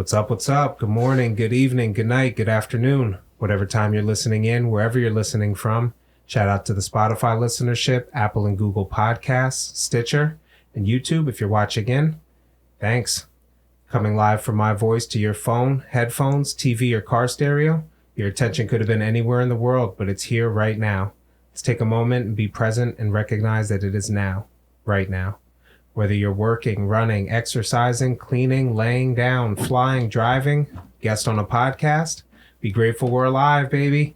What's up? What's up? Good morning, good evening, good night, good afternoon. Whatever time you're listening in, wherever you're listening from. Shout out to the Spotify listenership, Apple and Google Podcasts, Stitcher, and YouTube if you're watching in. Thanks. Coming live from my voice to your phone, headphones, TV, or car stereo. Your attention could have been anywhere in the world, but it's here right now. Let's take a moment and be present and recognize that it is now, right now. Whether you're working, running, exercising, cleaning, laying down, flying, driving, guest on a podcast, be grateful we're alive, baby.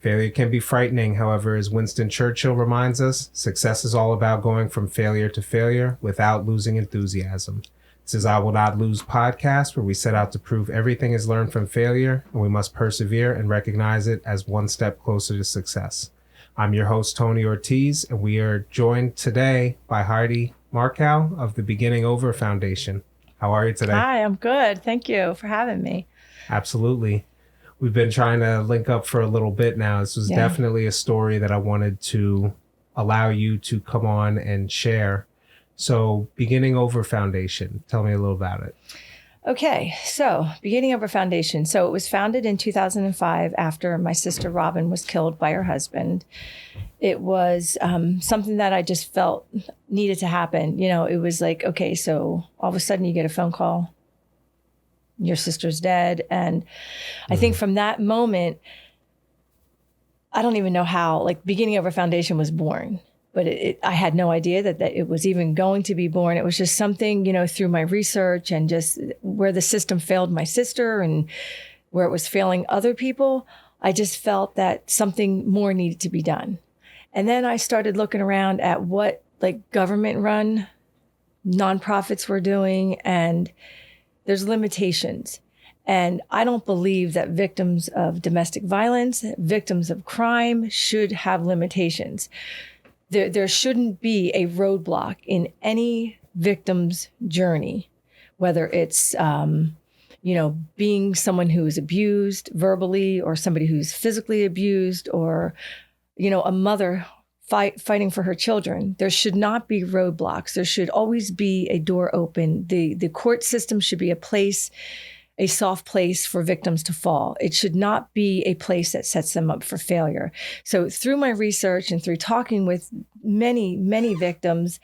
Failure can be frightening. However, as Winston Churchill reminds us, success is all about going from failure to failure without losing enthusiasm. This is I Will Not Lose podcast, where we set out to prove everything is learned from failure, and we must persevere and recognize it as one step closer to success. I'm your host, Tony Ortiz, and we are joined today by Heidi Markow of the Beginning Over Foundation. How are you today? Hi, I'm good. Thank you for having me. Absolutely. We've been trying to link up for a little bit now. This was definitely a story that I wanted to allow you to come on and share. So Beginning Over Foundation, tell me a little about it. Okay, so Beginning Over Foundation. So it was founded in 2005 after my sister Robin was killed by her husband. It was something that I just felt needed to happen. You know, it was like, okay, so all of a sudden you get a phone call, your sister's dead. And I think from that moment, I don't even know how, like, Beginning Over Foundation was born. But I had no idea that it was even going to be born. It was just something, you know, through my research and just where the system failed my sister and where it was failing other people, I just felt that something more needed to be done. And then I started looking around at what, like, government-run nonprofits were doing, and there's limitations. And I don't believe that victims of domestic violence, victims of crime should have limitations. There shouldn't be a roadblock in any victim's journey, whether it's, being someone who is abused verbally or somebody who's physically abused or, a mother fighting for her children. There should not be roadblocks. There should always be a door open. The court system should be a soft place for victims to fall. It should not be a place that sets them up for failure. So through my research and through talking with many, many victims,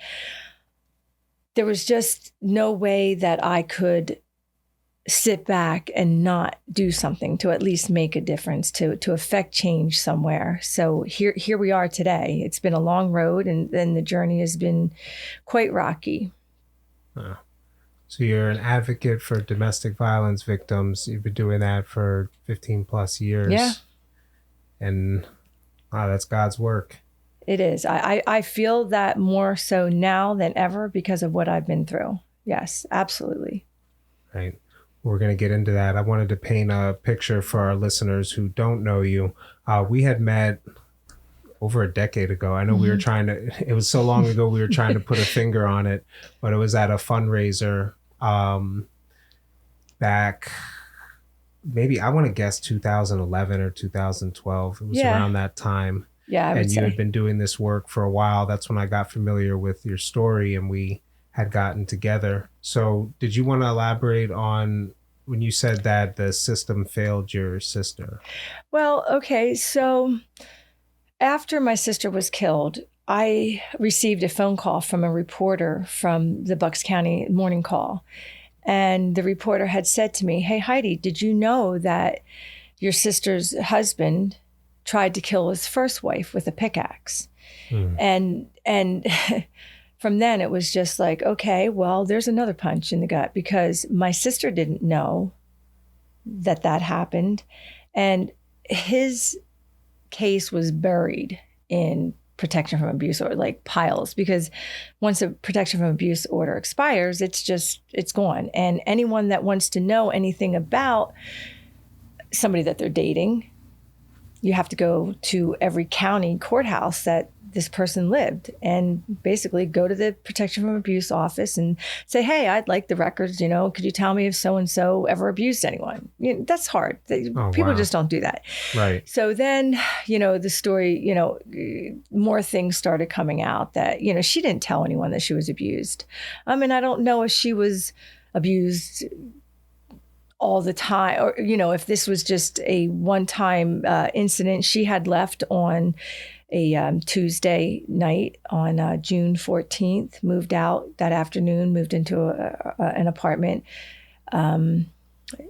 there was just no way that I could sit back and not do something to at least make a difference, to affect change somewhere. So here we are today. It's been a long road, and the journey has been quite rocky. So you're an advocate for domestic violence victims. You've been doing that for 15 plus years. Yeah. And wow, that's God's work. It is. I feel that more so now than ever because of what I've been through. Yes, absolutely. Right. We're going to get into that. I wanted to paint a picture for our listeners who don't know you. We had met over a decade ago. I know we were trying to, it was so long ago, we were trying to put a finger on it, but it was at a fundraiser back, maybe I want to guess 2011 or 2012. It was around that time. Yeah, and you had been doing this work for a while. That's when I got familiar with your story and we had gotten together. So did you want to elaborate on when you said that the system failed your sister? Well, okay. So after my sister was killed, I received a phone call from a reporter from the Bucks County Morning Call. And the reporter had said to me, "Hey, Heidi, did you know that your sister's husband tried to kill his first wife with a pickaxe?" And from then it was just like, okay, well, there's another punch in the gut, because my sister didn't know that happened. And his case was buried in protection from abuse, or like piles, because once a protection from abuse order expires, it's gone. And anyone that wants to know anything about somebody that they're dating, you have to go to every county courthouse that this person lived and basically go to the protection from abuse office and say, "Hey, I'd like the records, could you tell me if so-and-so ever abused anyone?" That's hard. People just don't do that. Right. So then, the story, more things started coming out that, she didn't tell anyone that she was abused. I mean, I don't know if she was abused all the time, or, if this was just a one-time incident. She had left on a Tuesday night on June 14th, moved out that afternoon, moved into an apartment.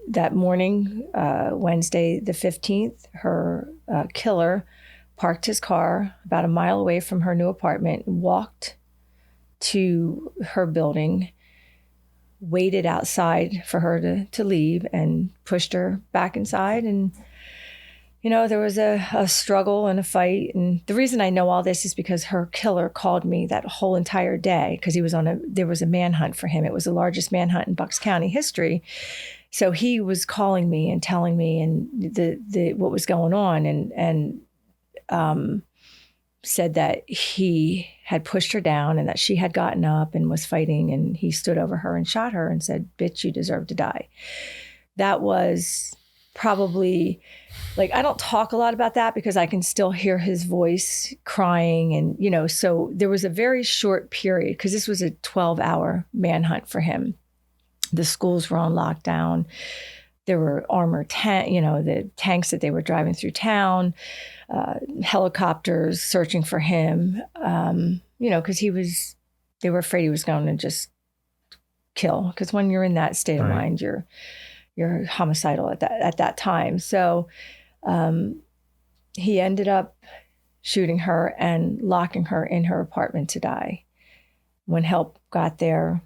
That morning, Wednesday the 15th, her killer parked his car about a mile away from her new apartment, walked to her building, waited outside for her to leave, and pushed her back inside. And, there was a struggle and a fight. And the reason I know all this is because her killer called me that whole entire day, because there was a manhunt for him. It was the largest manhunt in Bucks County history. So he was calling me and telling me what was going on, and said that he had pushed her down and that she had gotten up and was fighting, and he stood over her and shot her and said, "Bitch, you deserve to die." That was probably, I don't talk a lot about that because I can still hear his voice crying. And, so there was a very short period, because this was a 12-hour manhunt for him. The schools were on lockdown. There were armored the tanks that they were driving through town, helicopters searching for him, because they were afraid he was going to just kill. Because when you're in that state of mind, you're homicidal at that time. So he ended up shooting her and locking her in her apartment to die. When help got there,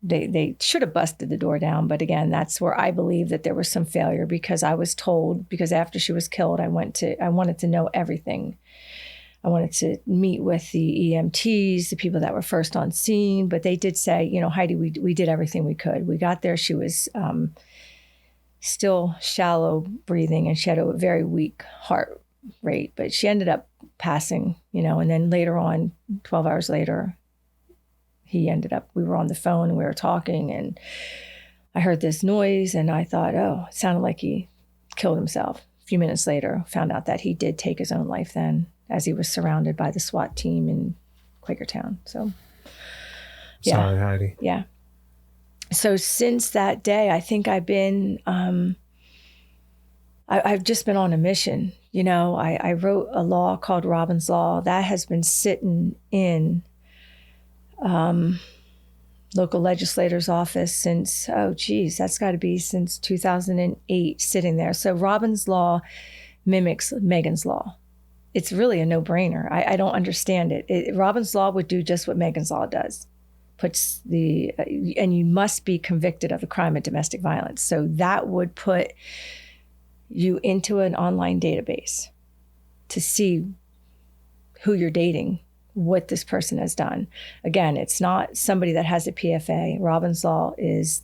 they should have busted the door down. But again, that's where I believe that there was some failure, because I was told, because after she was killed, I wanted to know everything. I wanted to meet with the EMTs, the people that were first on scene. But they did say, Heidi, we did everything we could. We got there. She was still shallow breathing, and she had a very weak heart rate, but she ended up passing, and then later on, 12 hours later, we were on the phone and we were talking, and I heard this noise and I thought, oh, it sounded like he killed himself. A few minutes later, found out that he did take his own life then, as he was surrounded by the SWAT team in Quakertown. So, yeah. Sorry, Heidi. Yeah. So since that day, I think I've been, I've just been on a mission. I wrote a law called Robin's Law that has been sitting in local legislator's office since, that's got to be since 2008, sitting there. So Robin's Law mimics Megan's Law. It's really a no-brainer. I don't understand it. Robin's Law would do just what Megan's Law does. And you must be convicted of the crime of domestic violence. So that would put you into an online database to see who you're dating, what this person has done. Again, it's not somebody that has a PFA. Robin's Law is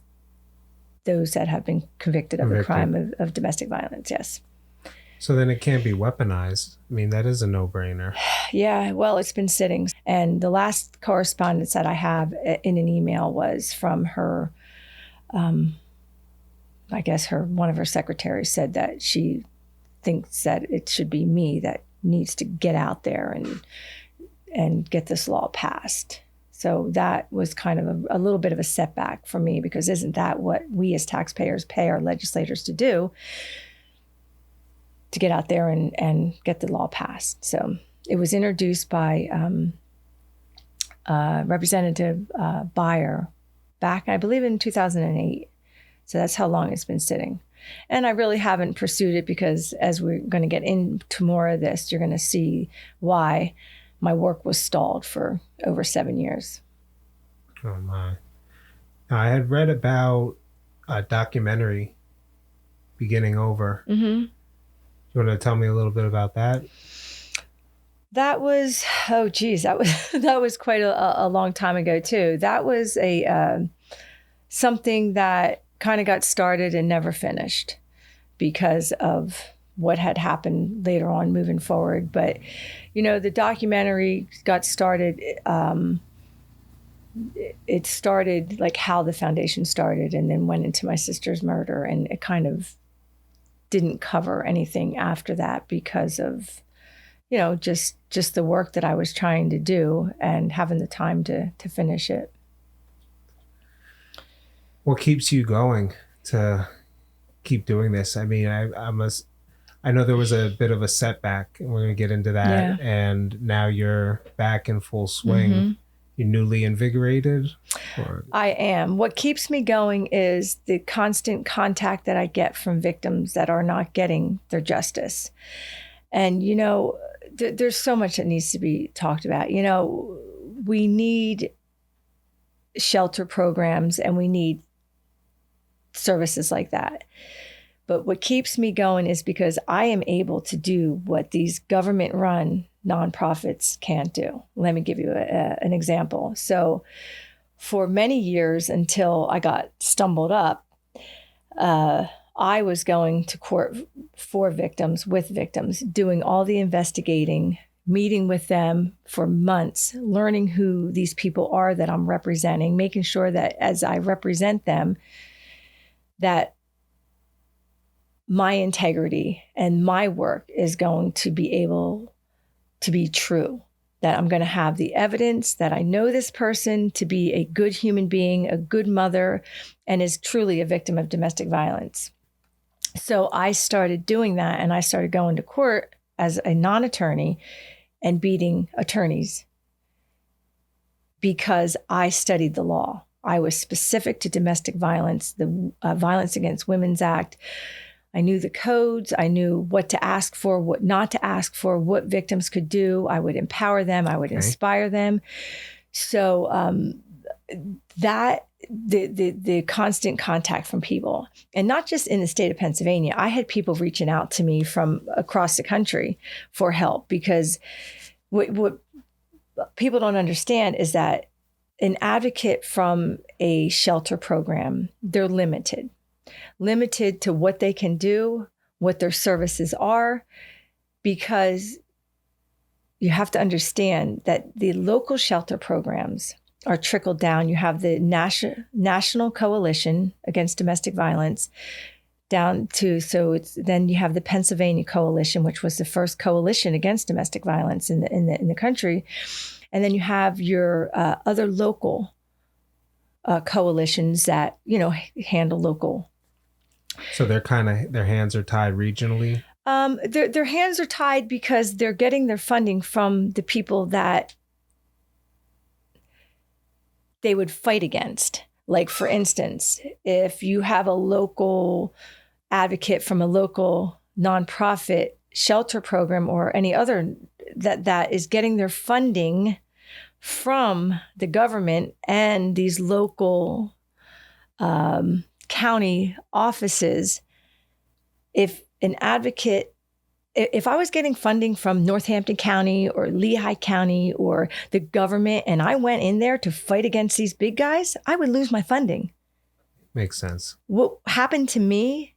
those that have been convicted of the crime of domestic violence. Yes. So then it can't be weaponized. I mean, that is a no-brainer. Yeah, well, it's been sitting. And the last correspondence that I have in an email was from her, I guess one of her secretaries said that she thinks that it should be me that needs to get out there and get this law passed. So that was kind of a little bit of a setback for me, because isn't that what we as taxpayers pay our legislators to do? To get out there and get the law passed. So it was introduced by Representative Beyer back, I believe, in 2008. So that's how long it's been sitting. And I really haven't pursued it, because as we're going to get into more of this, you're going to see why my work was stalled for over 7 years. Oh, my. Now, I had read about a documentary, Beginning Over. Mm-hmm. You want to tell me a little bit about that? That was, that was quite a long time ago too. That was something that kind of got started and never finished because of what had happened later on moving forward. But, the documentary got started, it started like how the foundation started, and then went into my sister's murder, and it kind of didn't cover anything after that because of, just the work that I was trying to do and having the time to finish it. What keeps you going to keep doing this? I mean, I know there was a bit of a setback, and we're going to get into that. Yeah. And now you're back in full swing. Mm-hmm. You're newly invigorated? I am. What keeps me going is the constant contact that I get from victims that are not getting their justice. And, you know, there's so much that needs to be talked about. You know, we need shelter programs and we need services like that. But what keeps me going is because I am able to do what these government-run nonprofits can't do. Let me give you an example. So for many years until I got stumbled up, I was going to court for victims, with victims, doing all the investigating, meeting with them for months, learning who these people are that I'm representing, making sure that as I represent them, that my integrity and my work is going to be able to be true, that I'm going to have the evidence that I know this person to be a good human being, a good mother, and is truly a victim of domestic violence. So I started doing that, and I started going to court as a non-attorney and beating attorneys because I studied the law. I was specific to domestic violence, the Violence Against Women's Act. I knew the codes. I knew what to ask for, what not to ask for, what victims could do. I would empower them. I would inspire them. So that the constant contact from people, and not just in the state of Pennsylvania. I had people reaching out to me from across the country for help, because what people don't understand is that an advocate from a shelter program, they're limited to what they can do, what their services are, because you have to understand that the local shelter programs are trickled down. You have the National Coalition Against Domestic Violence down to, then you have the Pennsylvania Coalition, which was the first coalition against domestic violence in the country. And then you have your other local coalitions that, you know, handle local. So their hands are tied regionally? Their hands are tied because they're getting their funding from the people that they would fight against. Like, for instance, if you have a local advocate from a local nonprofit shelter program or any other that is getting their funding from the government and these local county offices, if an advocate, if I was getting funding from Northampton County or Lehigh County or the government, and I went in there to fight against these big guys, I would lose my funding. Makes sense. What happened to me,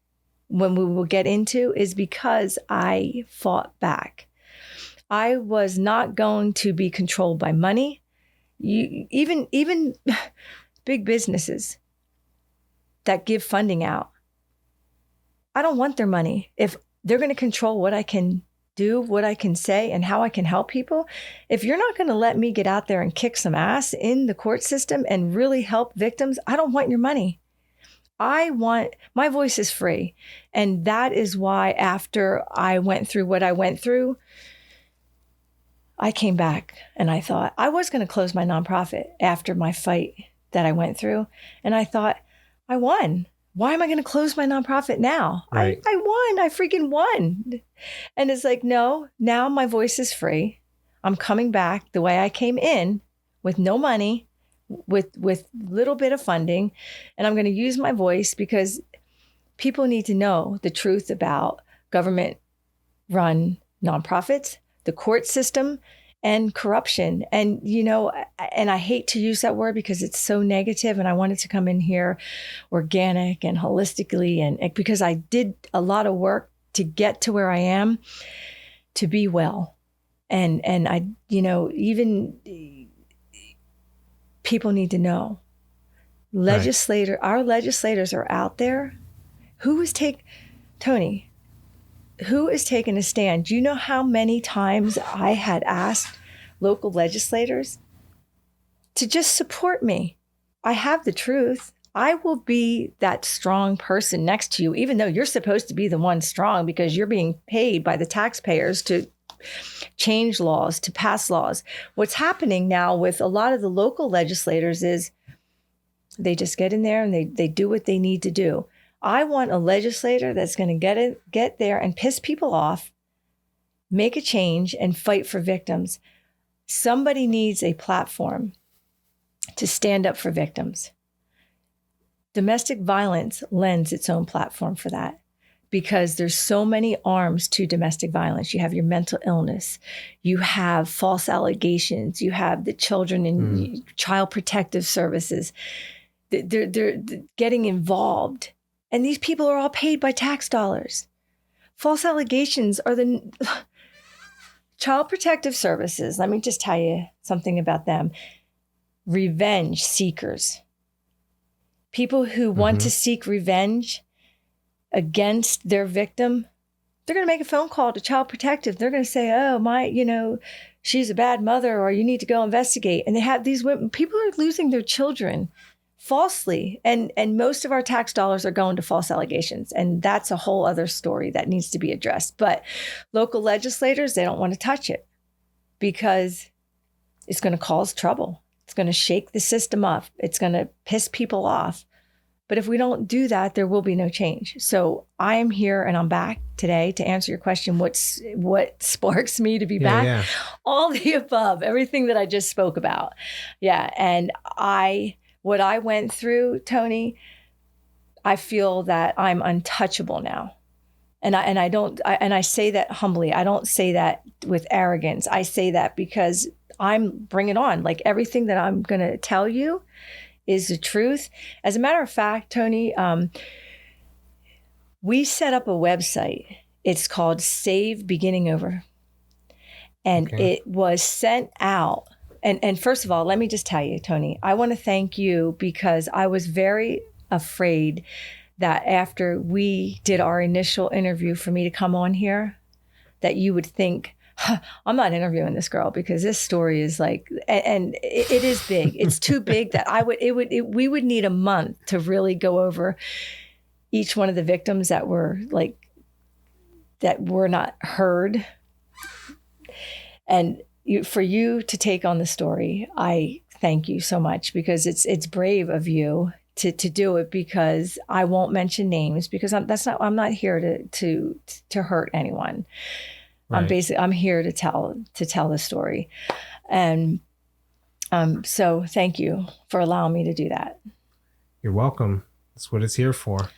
when we will get into, is because I fought back. I was not going to be controlled by money. Even big businesses that give funding out, I don't want their money. If they're going to control what I can do, what I can say, and how I can help people, if you're not going to let me get out there and kick some ass in the court system and really help victims, I don't want your money. My voice is free. And that is why, after I went through what I went through, I came back and I thought I was going to close my nonprofit after my fight that I went through. And I thought, I won. Why am I going to close my nonprofit now? Right. I won. I freaking won. And it's like, no, now my voice is free. I'm coming back the way I came in, with no money, with little bit of funding. And I'm going to use my voice because people need to know the truth about government-run nonprofits, the court system, and corruption. And, you know, and I hate to use that word because it's so negative, and I wanted to come in here organic and holistically, and because I did a lot of work to get to where I am, to be well. And I, you know, even people need to know. Our legislators are out there. Who is taking a stand? Do you know how many times I had asked local legislators to just support me? I have the truth. I will be that strong person next to you, even though you're supposed to be the one strong because you're being paid by the taxpayers to change laws, to pass laws. What's happening now with a lot of the local legislators is they just get in there and they do what they need to do. I want a legislator that's going to get there and piss people off, make a change, and fight for victims. Somebody needs a platform to stand up for victims. Domestic violence lends its own platform for that because there's so many arms to domestic violence. You have your mental illness, you have false allegations, you have the children in child protective services. They're getting involved. And these people are all paid by tax dollars. False allegations are the child protective services. Let me just tell you something about them. Revenge seekers. People who want to seek revenge against their victim, they're going to make a phone call to Child Protective. They're going to say, oh, she's a bad mother, or you need to go investigate. And they have these women, people are losing their children falsely. And most of our tax dollars are going to false allegations. And that's a whole other story that needs to be addressed. But local legislators, they don't want to touch it because it's going to cause trouble. It's going to shake the system up. It's going to piss people off. But if we don't do that, there will be no change. So I am here and I'm back today to answer your question. What sparks me to be back? Yeah. All the above, everything that I just spoke about. Yeah. And what I went through, Tony, I feel that I'm untouchable now. And I say that humbly. I don't say that with arrogance. I say that because I'm bringing on, like, everything that I'm going to tell you is the truth. As a matter of fact, Tony, we set up a website. It's called Save Beginning Over. And It was sent out. And first of all, let me just tell you, Tony, I want to thank you because I was very afraid that after we did our initial interview for me to come on here, that you would think, I'm not interviewing this girl because this story is like, and it is big. It's too big that we would need a month to really go over each one of the victims that were not heard. And for you to take on the story, I thank you so much because it's brave of you to do it, because I won't mention names because I'm not here to hurt anyone. Right. I'm here to tell the story. And so thank you for allowing me to do that. You're welcome. That's what it's here for.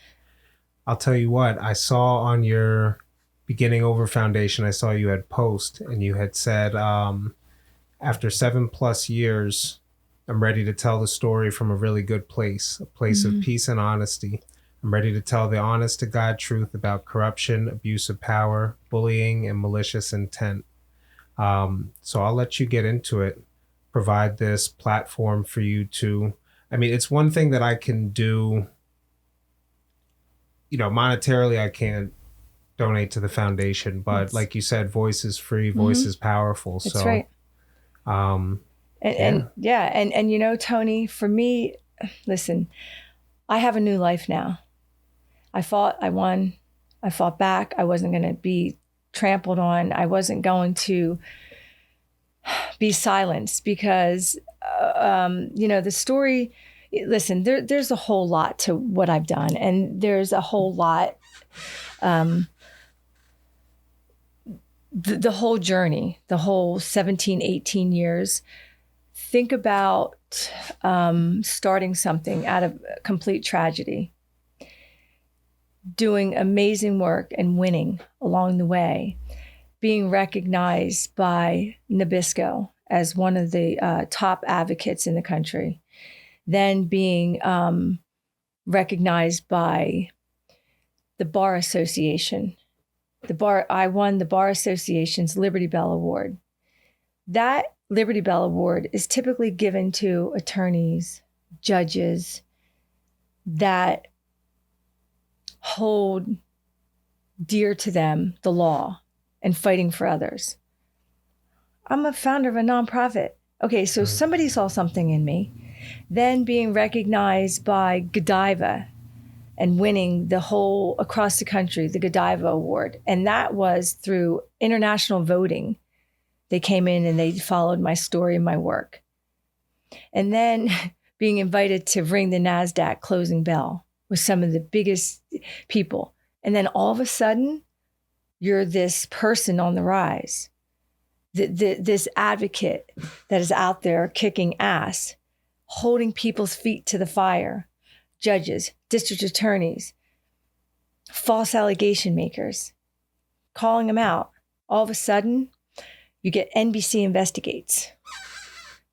I'll tell you what, I saw on your Beginning Over Foundation, I saw you had post and you had said, after 7+ years, I'm ready to tell the story from a really good place, a place of peace and honesty. I'm ready to tell the honest to God truth about corruption, abuse of power, bullying, and malicious intent. So I'll let you get into it, provide this platform for you to, it's one thing that I can do, monetarily I can't donate to the foundation, but like you said, voice is free, voice is powerful. That's right. And Tony, for me, listen, I have a new life now. I fought, I won, I fought back. I wasn't going to be trampled on. I wasn't going to be silenced because, the story, listen, there's a whole lot to what I've done. And there's a whole lot, the whole journey, the whole 17, 18 years. Think about starting something out of complete tragedy, doing amazing work and winning along the way, being recognized by Nabisco as one of the top advocates in the country, then being recognized by the Bar Association. I won the Bar Association's Liberty Bell Award. That Liberty Bell Award is typically given to attorneys, judges that hold dear to them the law and fighting for others. I'm a founder of a nonprofit. Okay, so somebody saw something in me Then being recognized by Godiva and winning the whole, across the country, the Godiva Award. And that was through international voting. They came in and they followed my story and my work. And then being invited to ring the NASDAQ closing bell with some of the biggest people. And then all of a sudden, you're this person on the rise, this advocate that is out there kicking ass, holding people's feet to the fire, judges, district attorneys, false allegation makers, calling them out. All of a sudden, you get NBC investigates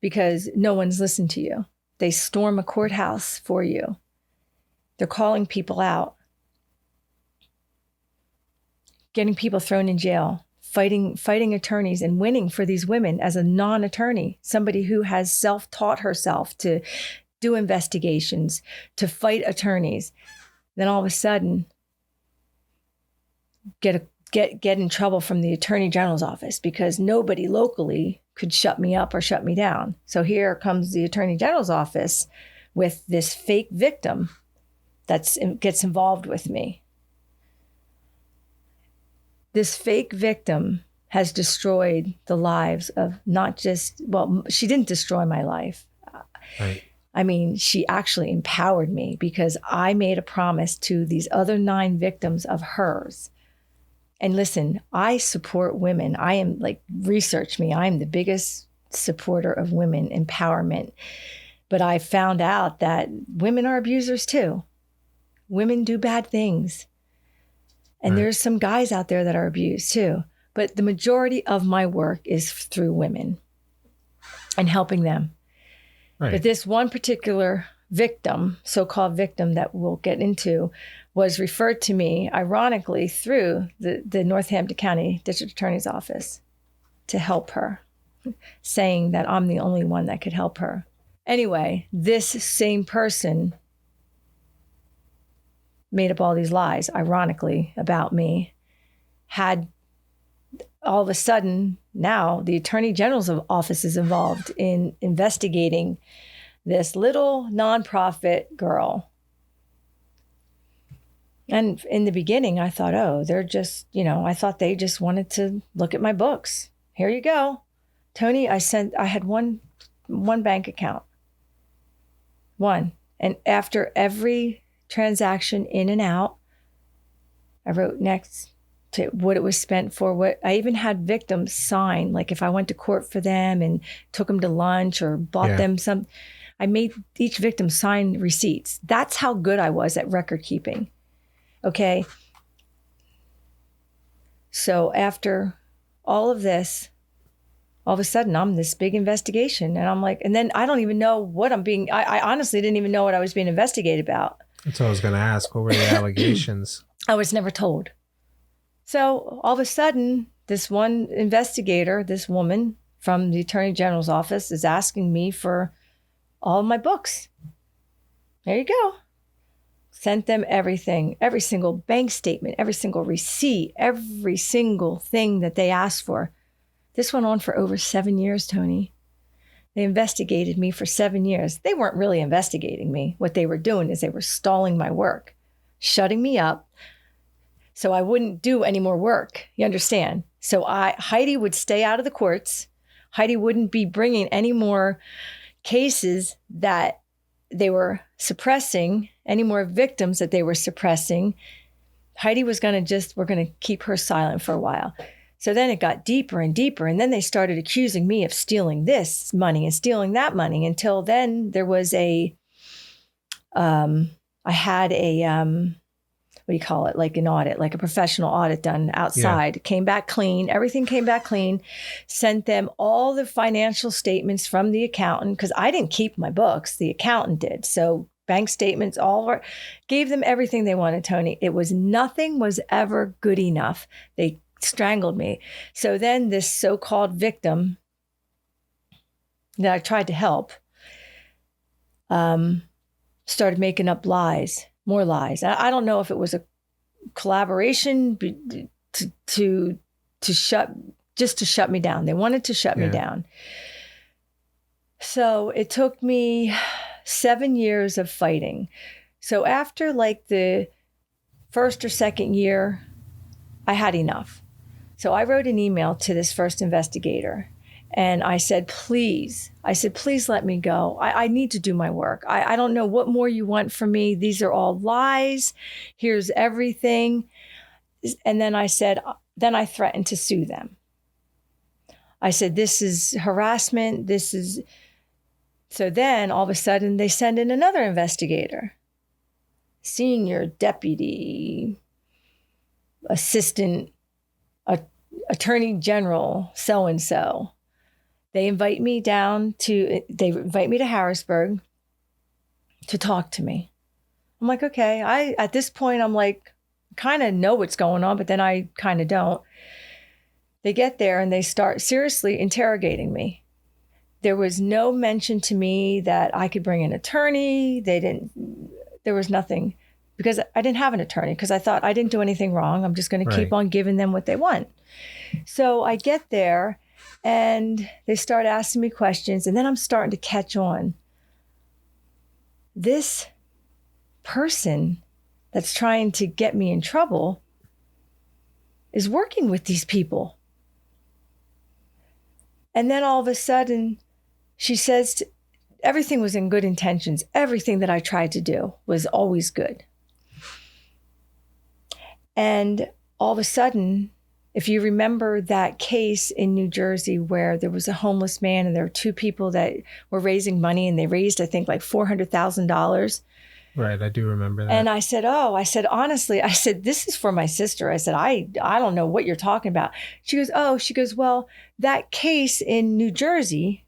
because no one's listened to you. They storm a courthouse for you. They're calling people out, getting people thrown in jail, fighting attorneys and winning for these women as a non-attorney, somebody who has self-taught herself to do investigations, to fight attorneys. Then all of a sudden, get in trouble from the Attorney General's office because nobody locally could shut me up or shut me down. So here comes the Attorney General's office with this fake victim that gets involved with me. This fake victim has destroyed the lives of not just, well, she didn't destroy my life. Right. I mean, she actually empowered me because I made a promise to these other 9 victims of hers. And listen, I support women. I am research me. I am the biggest supporter of women empowerment. But I found out that women are abusers too. Women do bad things. And Right. There's some guys out there that are abused too. But the majority of my work is through women and helping them. Right. But this one particular victim, so-called victim that we'll get into, was referred to me, ironically, through the Northampton County District Attorney's Office to help her, saying that I'm the only one that could help her. Anyway, this same person made up all these lies, ironically, about me, had all of a sudden, now the Attorney General's office is involved in investigating this little nonprofit girl. And in the beginning, I thought, oh, they're just, I thought they just wanted to look at my books. Here you go. Tony, I had one bank account. One. And after every transaction in and out, I wrote next to what it was spent for. What I even had victims sign, like if I went to court for them and took them to lunch or bought them some, I made each victim sign receipts. That's how good I was at record keeping. Okay. So after all of this, all of a sudden I'm this big investigation, and I'm like, and then I don't even know what I honestly didn't even know what I was being investigated about. That's what I was going to ask. What were the allegations? I was never told. So all of a sudden, this one investigator, this woman from the Attorney General's office, is asking me for all of my books. There you go. Sent them everything, every single bank statement, every single receipt, every single thing that they asked for. This went on for over 7 years, Tony. They investigated me for 7 years. They weren't really investigating me. What they were doing is they were stalling my work, shutting me up so I wouldn't do any more work. You understand? So Heidi would stay out of the courts. Heidi wouldn't be bringing any more cases that they were suppressing, any more victims that they were suppressing. Heidi was we're going to keep her silent for a while. So then it got deeper and deeper. And then they started accusing me of stealing this money and stealing that money. Until then there was I had a, what do you call it? Like an audit, like a professional audit done outside. Came back clean. Everything came back clean. Sent them all the financial statements from the accountant, because I didn't keep my books. The accountant did. So bank statements, gave them everything they wanted, Tony. Nothing was ever good enough. They strangled me. So then this so-called victim that I tried to help started making up lies. More lies. I don't know if it was a collaboration to shut me down. They wanted to shut me down. So it took me 7 years of fighting. So after like the first or second year, I had enough. So I wrote an email to this first investigator and I said, please let me go. I need to do my work. I don't know what more you want from me. These are all lies. Here's everything. And then I said, then I threatened to sue them. I said, this is harassment. So then all of a sudden they send in another investigator, senior deputy, assistant, attorney general, so-and-so. They invite me to Harrisburg to talk to me. I'm like, okay. At this point, I'm like, kind of know what's going on, but then I kind of don't. They get there and they start seriously interrogating me. There was no mention to me that I could bring an attorney. There was nothing, because I didn't have an attorney, because I thought I didn't do anything wrong. I'm just going to keep on giving them what they want. So I get there and they start asking me questions, and then I'm starting to catch on. This person that's trying to get me in trouble is working with these people. And then all of a sudden, she says, everything was in good intentions. Everything that I tried to do was always good. And all of a sudden, if you remember that case in New Jersey where there was a homeless man and there were two people that were raising money, and they raised, I think, like $400,000. Right, I do remember that. And I said, honestly, this is for my sister. I said, I don't know what you're talking about. She goes, well, that case in New Jersey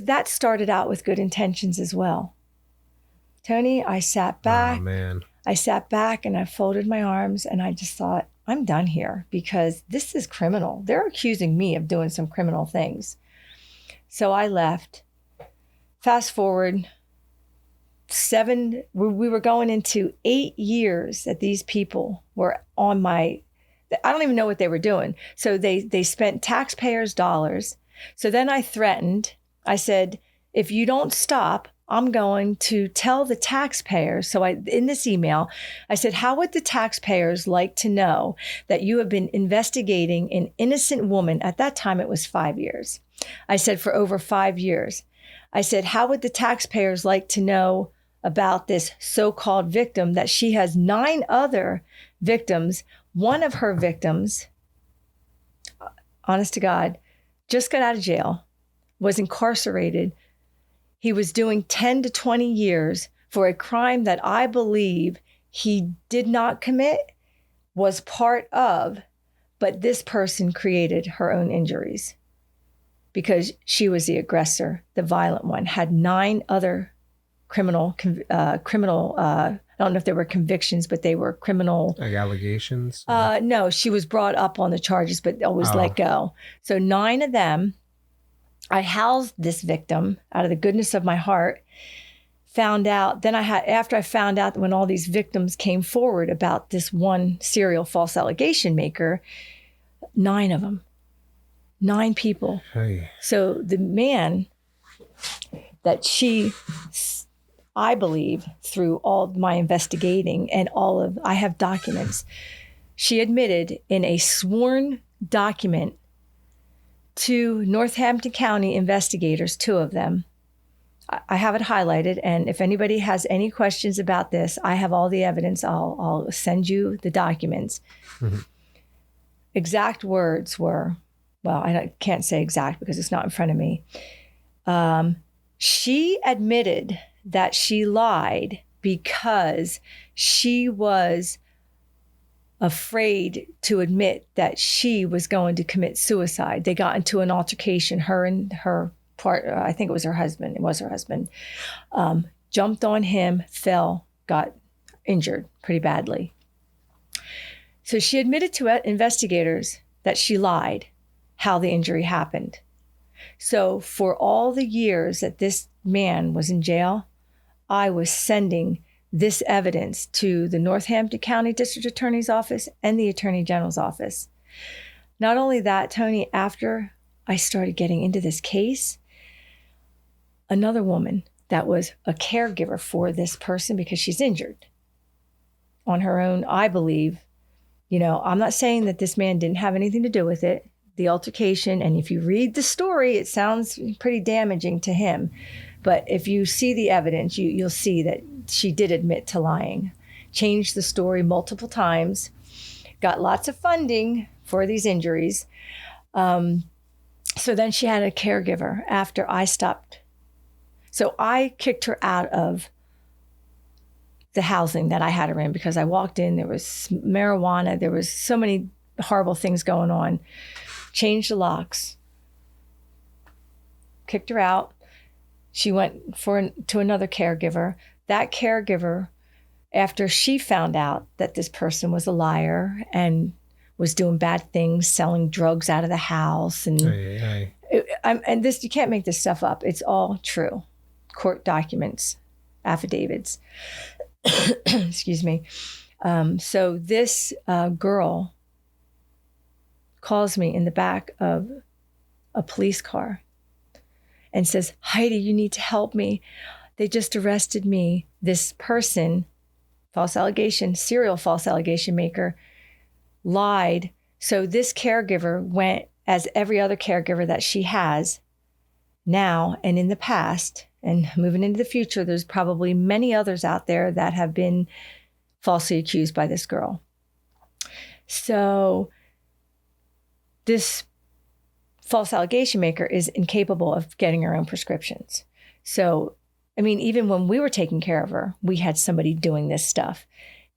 that started out with good intentions as well. Tony, I sat back. Oh, man. I sat back and I folded my arms and I just thought, I'm done here, because this is criminal. They're accusing me of doing some criminal things. So I left. Fast forward, we were going into 8 years that these people were on I don't even know what they were doing. So they spent taxpayers' dollars. So then I threatened. I said, if you don't stop, I'm going to tell the taxpayers. So in this email, I said, how would the taxpayers like to know that you have been investigating an innocent woman? At that time, it was 5 years. I said, for over 5 years. I said, how would the taxpayers like to know about this so-called victim, that she has 9 other victims? One of her victims, honest to God, just got out of jail, was incarcerated. He was doing 10 to 20 years for a crime that I believe he did not commit, was part of, but this person created her own injuries because she was the aggressor, the violent one, had 9 other criminal, I don't know if they were convictions, but they were criminal. Like allegations? No, she was brought up on the charges, but always let go. So 9 of them. I housed this victim out of the goodness of my heart. After I found out when all these victims came forward about this one serial false allegation maker, 9 of them, 9 people. Hey. So the man that I believe through all my investigating and I have documents, she admitted in a sworn document to Northampton County investigators, 2 of them. I have it highlighted, and if anybody has any questions about this, I have all the evidence. I'll send you the documents. Mm-hmm. Exact words were, well, I can't say exact because it's not in front of me. She admitted that she lied because she was afraid to admit that she was going to commit suicide. They got into an altercation, her and her partner, I think it was her husband. It was her husband. Jumped on him, fell, got injured pretty badly. So she admitted to investigators that she lied, how the injury happened. So for all the years that this man was in jail, I was sending this evidence to the Northampton County District Attorney's Office and the Attorney General's Office. Not only that, Tony, after I started getting into this case, another woman that was a caregiver for this person because she's injured on her own, I believe. I'm not saying that this man didn't have anything to do with it, the altercation. And if you read the story, it sounds pretty damaging to him. But if you see the evidence, you'll see that she did admit to lying, changed the story multiple times, got lots of funding for these injuries. So then she had a caregiver after I stopped. So I kicked her out of the housing that I had her in because I walked in, there was marijuana, there was so many horrible things going on. Changed the locks, kicked her out. She went to another caregiver. That caregiver, after she found out that this person was a liar and was doing bad things, selling drugs out of the house, and and this, you can't make this stuff up. It's all true. Court documents, affidavits. Excuse me. So this girl calls me in the back of a police car and says, Heidi, you need to help me. They just arrested me. This person, serial false allegation maker, lied. So this caregiver went, as every other caregiver that she has now and in the past, and moving into the future, there's probably many others out there that have been falsely accused by this girl. So this false allegation maker is incapable of getting her own prescriptions. So, even when we were taking care of her, we had somebody doing this stuff.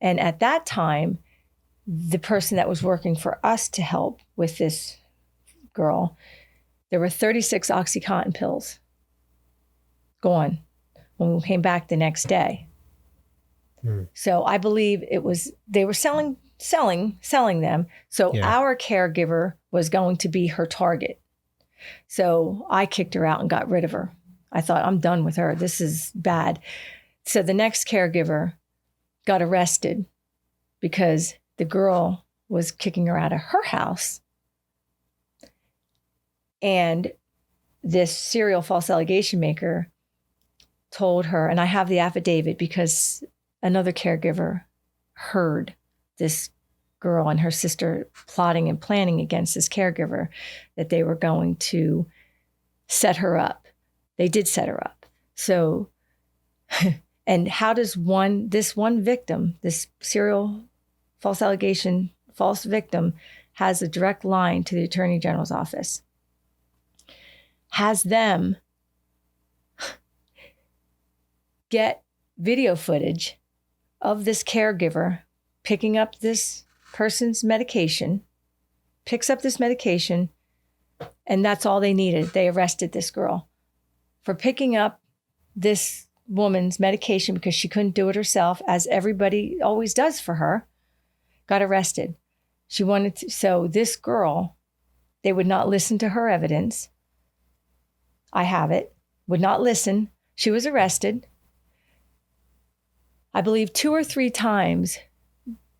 And at that time, the person that was working for us to help with this girl, there were 36 OxyContin pills gone when we came back the next day. So I believe they were selling them. So our caregiver was going to be her target. So I kicked her out and got rid of her. I thought, I'm done with her. This is bad. So the next caregiver got arrested because the girl was kicking her out of her house. And this serial false allegation maker told her, and I have the affidavit because another caregiver heard this girl and her sister plotting and planning against this caregiver, that they were going to set her up. They did set her up. So, and how does this one victim, this serial false allegation, false victim, has a direct line to the Attorney General's office, has them get video footage of this caregiver picking up this person's medication, picks up this medication, and that's all they needed. They arrested this girl for picking up this woman's medication because she couldn't do it herself, as everybody always does for her, got arrested. So this girl, they would not listen to her evidence. I have it, would not listen. She was arrested. I believe 2 or 3 times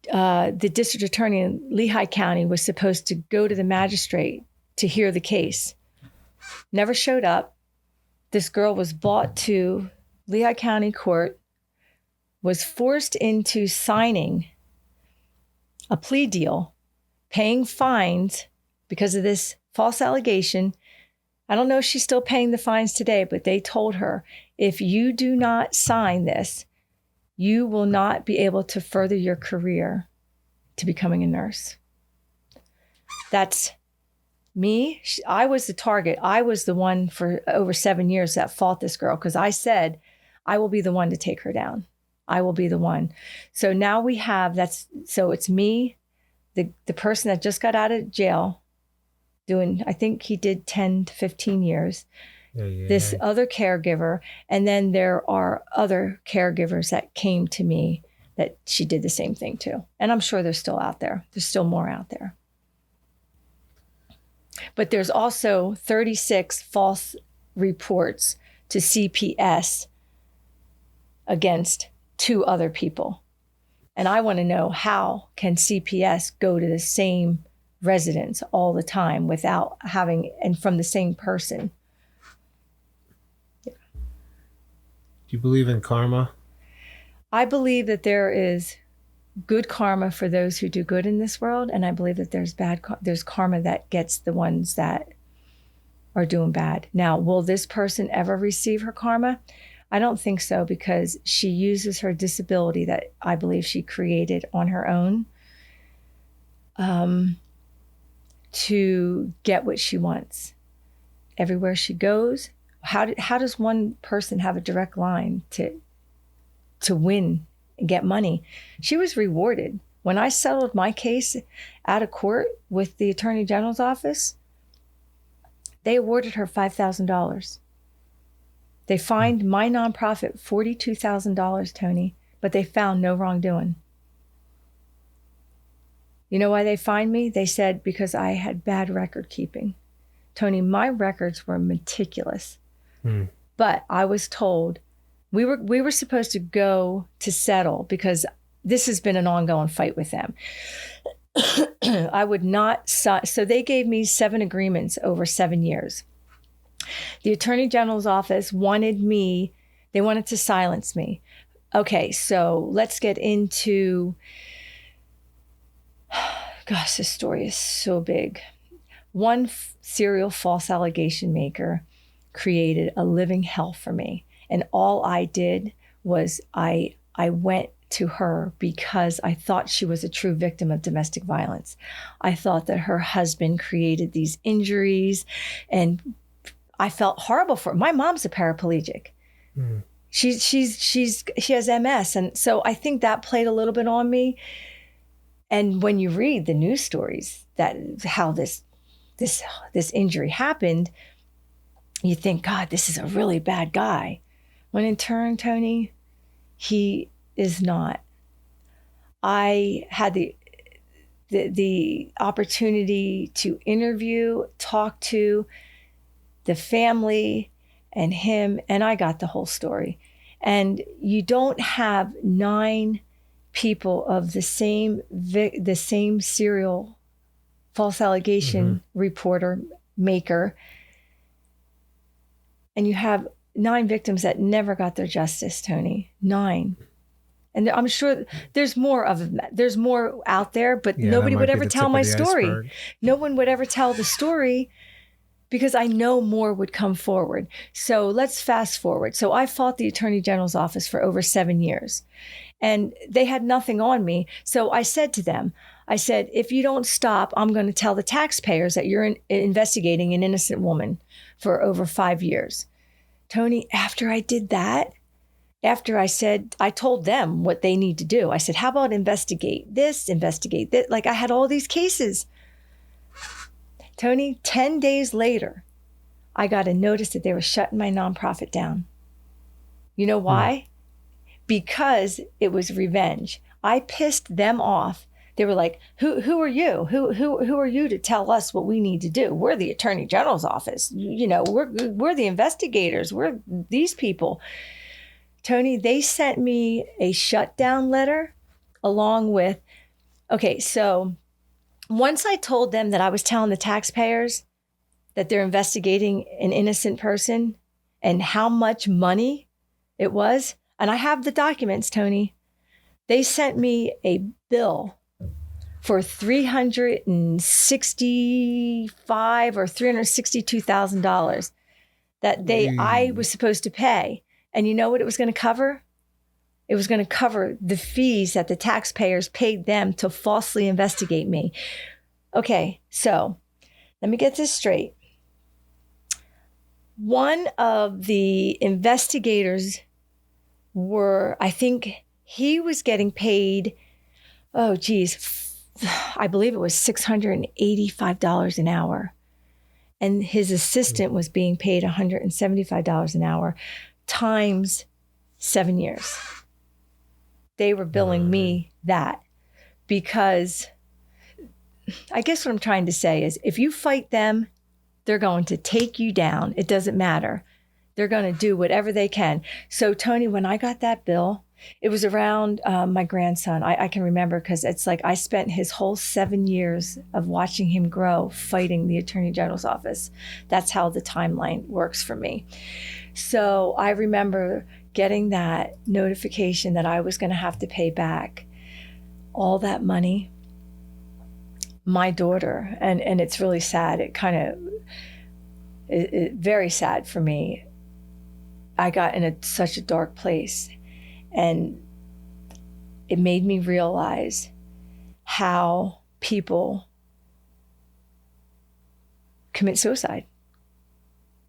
the district attorney in Lehigh County was supposed to go to the magistrate to hear the case. Never showed up. This girl was brought to Lehigh County court, was forced into signing a plea deal, paying fines because of this false allegation. I don't know if she's still paying the fines today, but they told her, if you do not sign this, you will not be able to further your career to becoming a nurse. That's me. I was the target. I was the one for over 7 years that fought this girl because I said, I will be the one to take her down. I will be the one. So now we have so it's me, the person that just got out of jail doing, I think he did 10 to 15 years. This other caregiver, and then there are other caregivers that came to me that she did the same thing to. And I'm sure they're still out there. There's still more out there. But there's also 36 false reports to CPS against 2 other people. And I want to know, how can CPS go to the same residence all the time without having, and from the same person? Do you believe in karma? I believe that there is good karma for those who do good in this world, and I believe that there's karma that gets the ones that are doing bad. Now, will this person ever receive her karma? I don't think so, because she uses her disability that I believe she created on her own to get what she wants. Everywhere she goes, how does one person have a direct line to win and get money? She was rewarded. When I settled my case out of court with the Attorney General's office, they awarded her $5,000. They fined my nonprofit $42,000, Tony, but they found no wrongdoing. You know why they fined me? They said because I had bad record keeping. Tony, my records were meticulous. But I was told we were supposed to go to settle because this has been an ongoing fight with them. I would not sign. So they gave me 7 agreements over 7 years. The Attorney General's office wanted to silence me. Okay, so let's get into, gosh, this story is so big. One serial false allegation maker created a living hell for me. And all I did was I went to her because I thought she was a true victim of domestic violence. I thought that her husband created these injuries, and I felt horrible for her. My mom's a paraplegic. She has MS. And so I think that played a little bit on me. And when you read the news stories that how this injury happened, you think, God, this is a really bad guy. When in turn, Tony, he is not. I had the opportunity to interview, talk to the family and him, and I got the whole story. And you don't have 9 people of the same serial false allegation reporter maker, and you have 9 victims that never got their justice, Tony. 9. And I'm sure there's more of them. There's more out there, but nobody would ever tell my story. Iceberg. No one would ever tell the story because I know more would come forward. So let's fast forward. So I fought the Attorney General's office for over 7 years, and they had nothing on me. So I said to them, if you don't stop, I'm going to tell the taxpayers that you're investigating an innocent woman for over 5 years. Tony, after I did that, after I told them what they need to do. I said, how about investigate this, investigate that? Like, I had all these cases. Tony, 10 days later, I got a notice that they were shutting my nonprofit down. You know why? Because it was revenge. I pissed them off. They were like, who are you? Who are you to tell us what we need to do? We're the Attorney General's office. You know, we're the investigators. We're these people. Tony, they sent me a shutdown letter along with, okay, so once I told them that I was telling the taxpayers that they're investigating an innocent person and how much money it was, and I have the documents, Tony, they sent me a bill for $365,000 or $362,000 that I was supposed to pay. And you know what it was going to cover? It was going to cover the fees that the taxpayers paid them to falsely investigate me. Okay, so let me get this straight. One of the investigators I think he was getting paid, I believe it was $685 an hour. And his assistant was being paid $175 an hour times 7 years. They were billing me that because I guess what I'm trying to say is if you fight them, they're going to take you down. It doesn't matter. They're going to do whatever they can. So Tony, when I got that bill, It was around my grandson. I can remember because it's like I spent his whole 7 years of watching him grow fighting the Attorney General's office. That's how the timeline works for me. So I remember getting that notification that I was going to have to pay back all that money. My daughter, and it's really sad. It kind of, very sad for me. I got in such a dark place, and it made me realize how people commit suicide.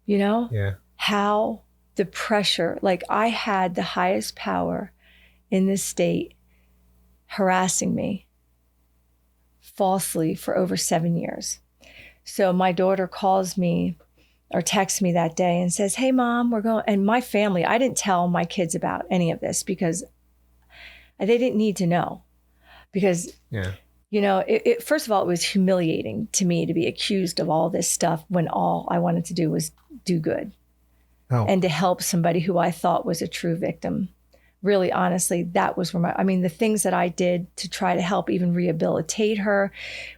You know? Yeah. How the pressure, like I had the highest power in this state harassing me falsely for over 7 years. So my daughter calls me or texts me that day and says, "Hey mom, we're going," and my family, I didn't tell my kids about any of this because they didn't need to know. Because, you know, first of all, it was humiliating to me to be accused of all this stuff when all I wanted to do was do good. Oh. And to help somebody who I thought was a true victim. Really, honestly, that was where the things that I did to try to help even rehabilitate her.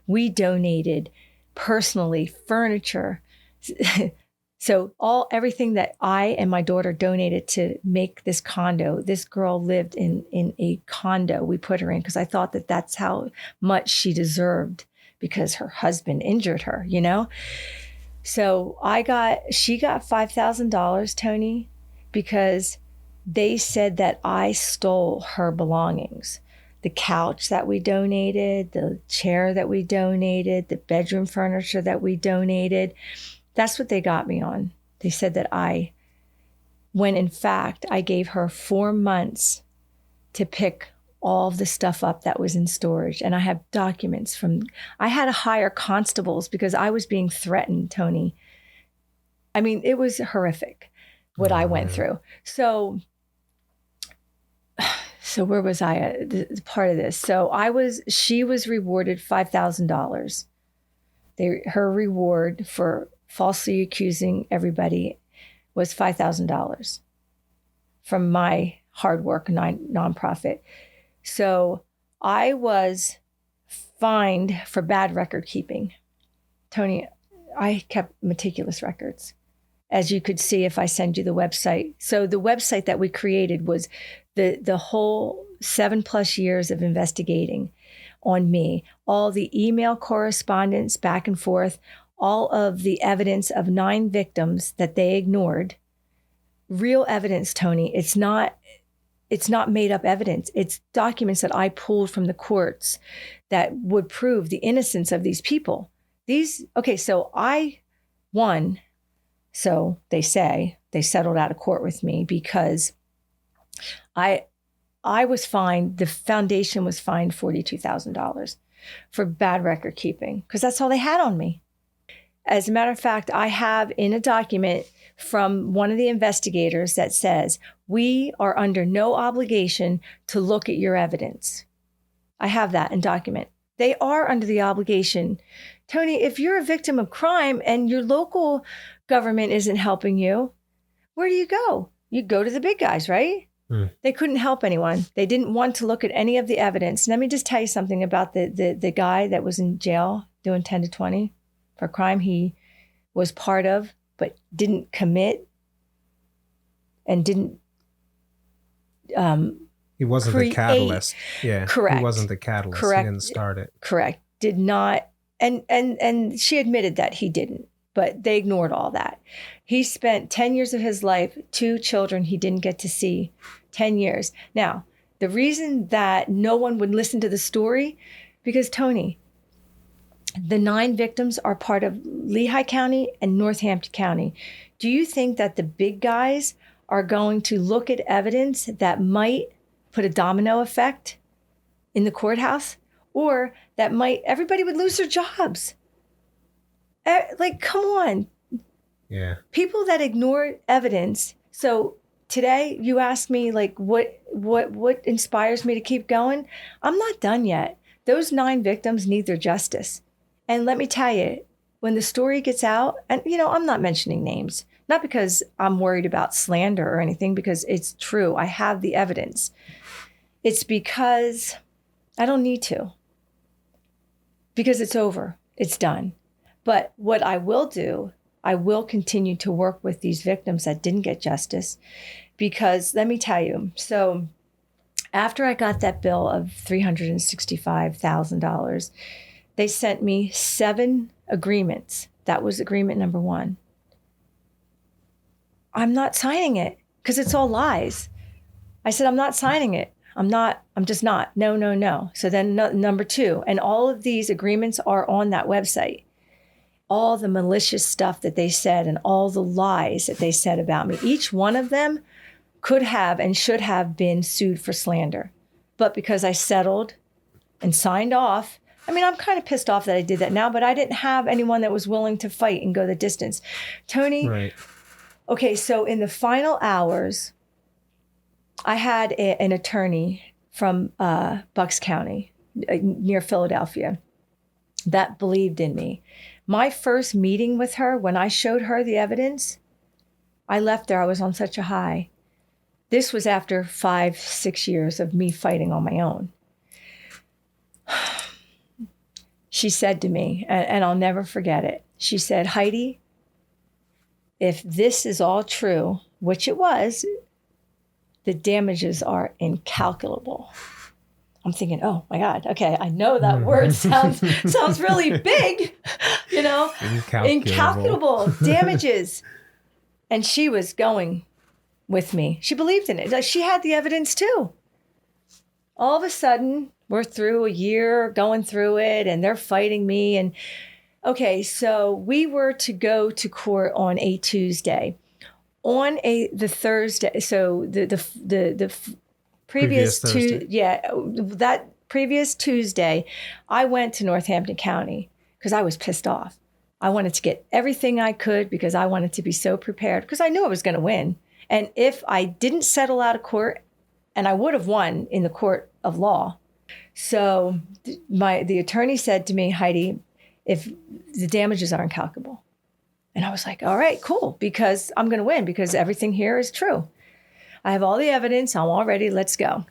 We donated personally furniture. So everything that I and my daughter donated to make this condo, this girl lived in a condo we put her in because I thought that that's how much she deserved because her husband injured her, you know? So she got $5,000, Tony, because they said that I stole her belongings. The couch that we donated, the chair that we donated, the bedroom furniture that we donated. That's what they got me on. They said that when in fact I gave her 4 months to pick all of the stuff up that was in storage. And I have documents I had to hire constables because I was being threatened, Tony. I mean, it was horrific what I went through. So where was I at part of this? So she was rewarded $5,000. Her reward for falsely accusing everybody was $5,000 from my hard work nonprofit. So I was fined for bad record keeping. Tony, I kept meticulous records, as you could see if I send you the website. So the website that we created was the whole 7+ years of investigating on me, all the email correspondence back and forth, all of the evidence of 9 victims that they ignored. Real evidence, Tony. It's not made up evidence. It's documents that I pulled from the courts that would prove the innocence of these people. So I won. So they say they settled out of court with me because I was fined, the foundation was fined $42,000 for bad record keeping because that's all they had on me. As a matter of fact, I have in a document from one of the investigators that says, we are under no obligation to look at your evidence. I have that in document. They are under the obligation. Tony, if you're a victim of crime and your local government isn't helping you, where do you go? You go to the big guys, right? They couldn't help anyone. They didn't want to look at any of the evidence. Let me just tell you something about the guy that was in jail doing 10 to 20 for a crime he was part of, but didn't commit and didn't he wasn't the catalyst. Yeah. Correct. He wasn't the catalyst. Correct. He didn't start it. Correct. Did not. And she admitted that he didn't, but they ignored all that. He spent 10 years of his life, 2 children he didn't get to see, 10 years. Now, the reason that no one would listen to the story, because Tony, the 9 victims are part of Lehigh County and Northampton County. Do you think that the big guys are going to look at evidence that might put a domino effect in the courthouse? Or that everybody would lose their jobs? Like, come on. Yeah. People that ignore evidence. So today you asked me like, what inspires me to keep going? I'm not done yet. Those 9 victims need their justice. And let me tell you, when the story gets out, and I'm not mentioning names, Not because I'm worried about slander or anything, because it's true. I have the evidence. It's because I don't need to. Because it's over. It's done. But what I will do, I will continue to work with these victims that didn't get justice. Because let me tell you, so after I got that bill of $365,000, they sent me 7 agreements. That was agreement number 1. I'm not signing it because it's all lies. I said, I'm not signing it. I'm just not. No. So then number 2, and all of these agreements are on that website. All the malicious stuff that they said and all the lies that they said about me. Each one of them could have and should have been sued for slander. But because I settled and signed off, I mean, I'm kind of pissed off that I did that now, but I didn't have anyone that was willing to fight and go the distance. Tony, right. Okay, so in the final hours, I had an attorney from Bucks County near Philadelphia that believed in me. My first meeting with her, when I showed her the evidence, I left there. I was on such a high. This was after 5-6 years of me fighting on my own. She said to me, and I'll never forget it. She said, Heidi, if this is all true, which it was, the damages are incalculable. I'm thinking, oh my God, okay, I know that word sounds really big, you know, incalculable damages. And she was going with me. She believed in it. She had the evidence too. All of a sudden, we're through a year going through it and they're fighting me. And okay, so we were to go to court on a Tuesday. On the Thursday, so the previous that previous Tuesday, I went to Northampton County because I was pissed off. I wanted to get everything I could because I wanted to be so prepared because I knew I was going to win. And if I didn't settle out of court, and I would have won in the court of law. So the attorney said to me, Heidi, if the damages are incalculable. And I was like, all right, cool, because I'm going to win because everything here is true. I have all the evidence. I'm all ready. Let's go.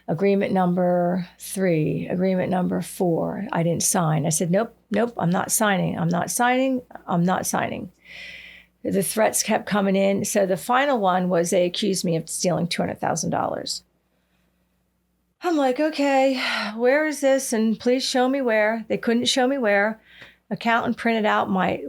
Agreement number 3, agreement number 4. I didn't sign. I said, nope, I'm not signing. I'm not signing. The threats kept coming in. So the final one was they accused me of stealing $200,000. I'm like, okay, where is this? And please show me where. They couldn't show me where. Accountant printed out I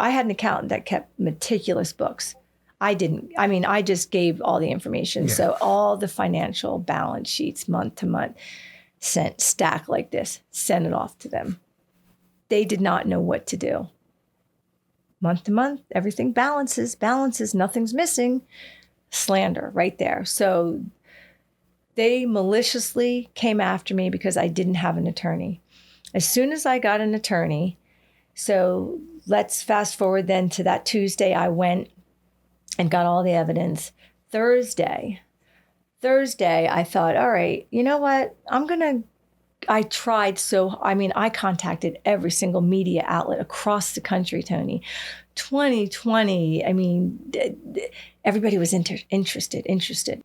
had an accountant that kept meticulous books. I didn't. I mean, I just gave all the information. Yeah. So all the financial balance sheets month to month stack like this, sent it off to them. They did not know what to do. Month to month, everything balances, nothing's missing. Slander right there. So they maliciously came after me because I didn't have an attorney. As soon as I got an attorney, so let's fast forward then to that Tuesday, I went and got all the evidence. Thursday, I thought, all right, you know what? I contacted every single media outlet across the country, Tony. 2020, everybody was interested.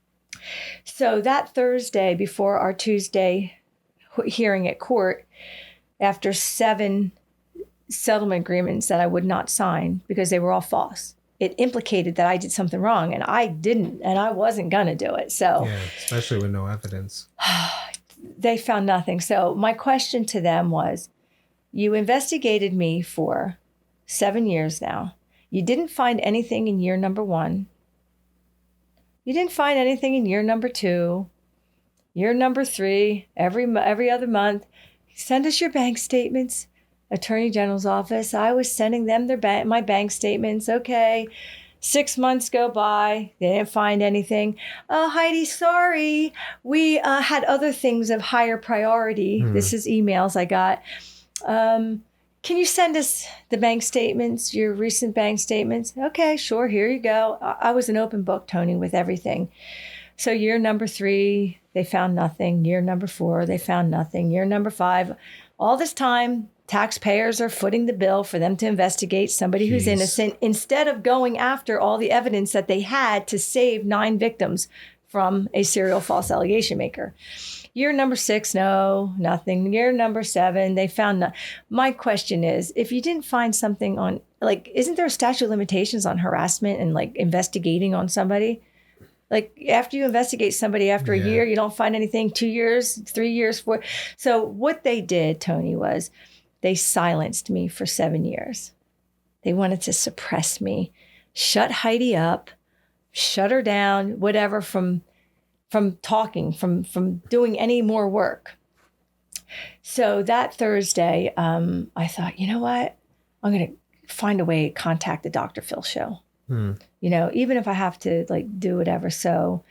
So that Thursday before our Tuesday hearing at court, after 7 settlement agreements that I would not sign because they were all false, it implicated that I did something wrong, and I didn't, and I wasn't going to do it. So, yeah, especially with no evidence. They found nothing. So my question to them was, you investigated me for 7 years now. You didn't find anything in year number 1. You didn't find anything in year number 2, year number 3, every other month. Send us your bank statements. Attorney General's office. I was sending them my bank statements. Okay. 6 months go by. They didn't find anything. Oh, Heidi, sorry. We had other things of higher priority. This is emails I got. Can you send us the bank statements, your recent bank statements? Okay, sure. Here you go. I was an open book, Tony, with everything. So year number 3, they found nothing. Year number 4, they found nothing. Year number 5, all this time Taxpayers are footing the bill for them to investigate somebody who's innocent instead of going after all the evidence that they had to save 9 victims from a serial false allegation maker. Year number 6, no, nothing. Year number 7, they found nothing. My question is, if you didn't find something on, like, isn't there a statute of limitations on harassment and like investigating on somebody? Like after you investigate somebody after a year, you don't find anything, 2 years, 3 years, 4. So what they did, Tony, was they silenced me for 7 years. They wanted to suppress me, shut Heidi up, shut her down, whatever, from talking, from doing any more work. So that Thursday, I thought, you know what? I'm going to find a way to contact the Dr. Phil show. You know, even if I have to like do whatever. So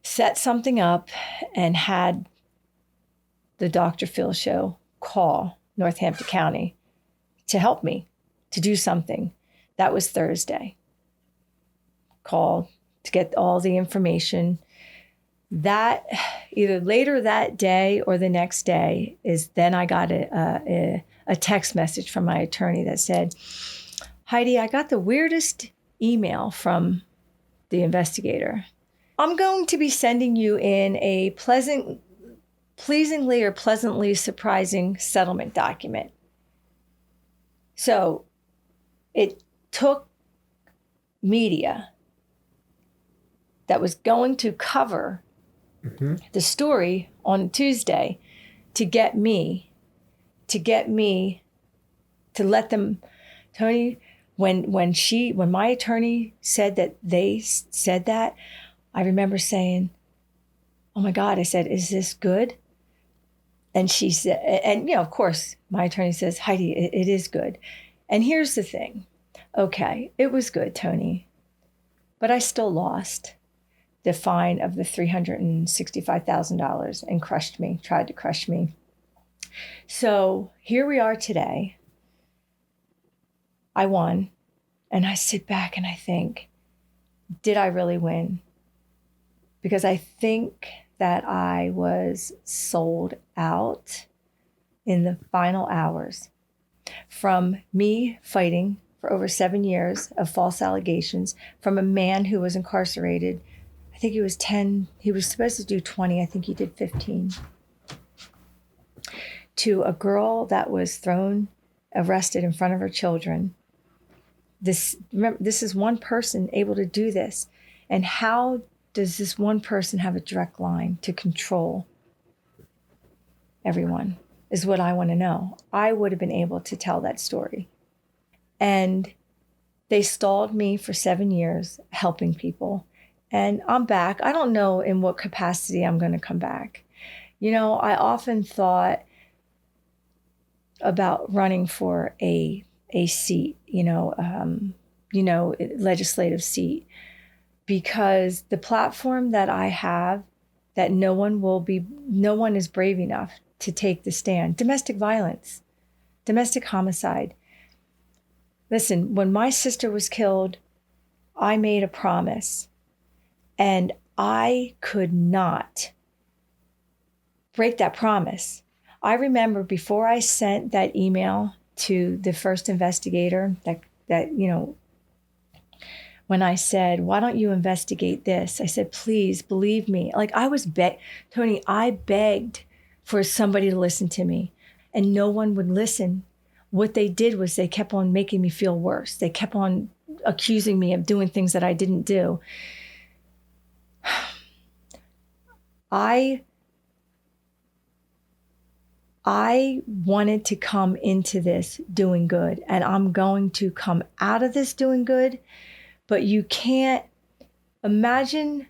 set something up and had the Dr. Phil show call Northampton County to help me to do something. That was Thursday. Called to get all the information. That either later that day or the next day is then I got a text message from my attorney that said, Heidi, I got the weirdest email from the investigator. I'm going to be sending you in a pleasingly or pleasantly surprising settlement document. So it took media that was going to cover the story on Tuesday to get me to let them, Tony, when my attorney said that they said that, I remember saying, oh my God, I said, is this good? And she said, and you know, of course, my attorney says, Heidi, it is good. And here's the thing. Okay, it was good, Tony, but I still lost the fine of the $365,000 and tried to crush me. So here we are today. I won. And I sit back and I think, did I really win? Because I think that I was sold out in the final hours from me fighting for over 7 years of false allegations from a man who was incarcerated. I think he was 10. He was supposed to do 20. I think he did 15. To a girl that was arrested in front of her children. Remember, this is one person able to do this. And how does this one person have a direct line to control everyone is what I want to know. I would have been able to tell that story. And they stalled me for 7 years helping people. And I'm back. I don't know in what capacity I'm going to come back. You know, I often thought about running for a seat, legislative seat, because the platform that I have, that no one is brave enough to take the stand. Domestic violence, domestic homicide. Listen, when my sister was killed, I made a promise, and I could not break that promise. I remember before I sent that email to the first investigator that when I said, why don't you investigate this? I said, please believe me. Like Tony, I begged for somebody to listen to me and no one would listen. What they did was they kept on making me feel worse. They kept on accusing me of doing things that I didn't do. I wanted to come into this doing good, and I'm going to come out of this doing good, but you can't imagine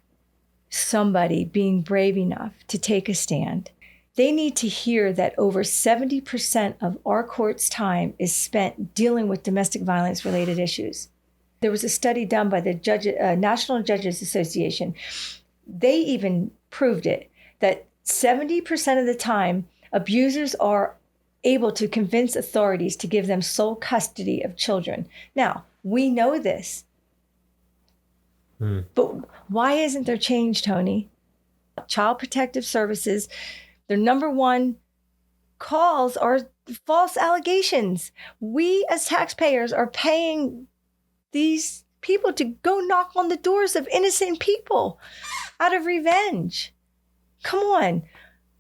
somebody being brave enough to take a stand. They need to hear that over 70% of our court's time is spent dealing with domestic violence related issues. There was a study done by the National Judges Association. They even proved it, that 70% of the time, abusers are able to convince authorities to give them sole custody of children. Now, we know this, but why isn't there change, Tony? Child Protective Services, their number one calls are false allegations. We as taxpayers are paying these people to go knock on the doors of innocent people out of revenge. Come on.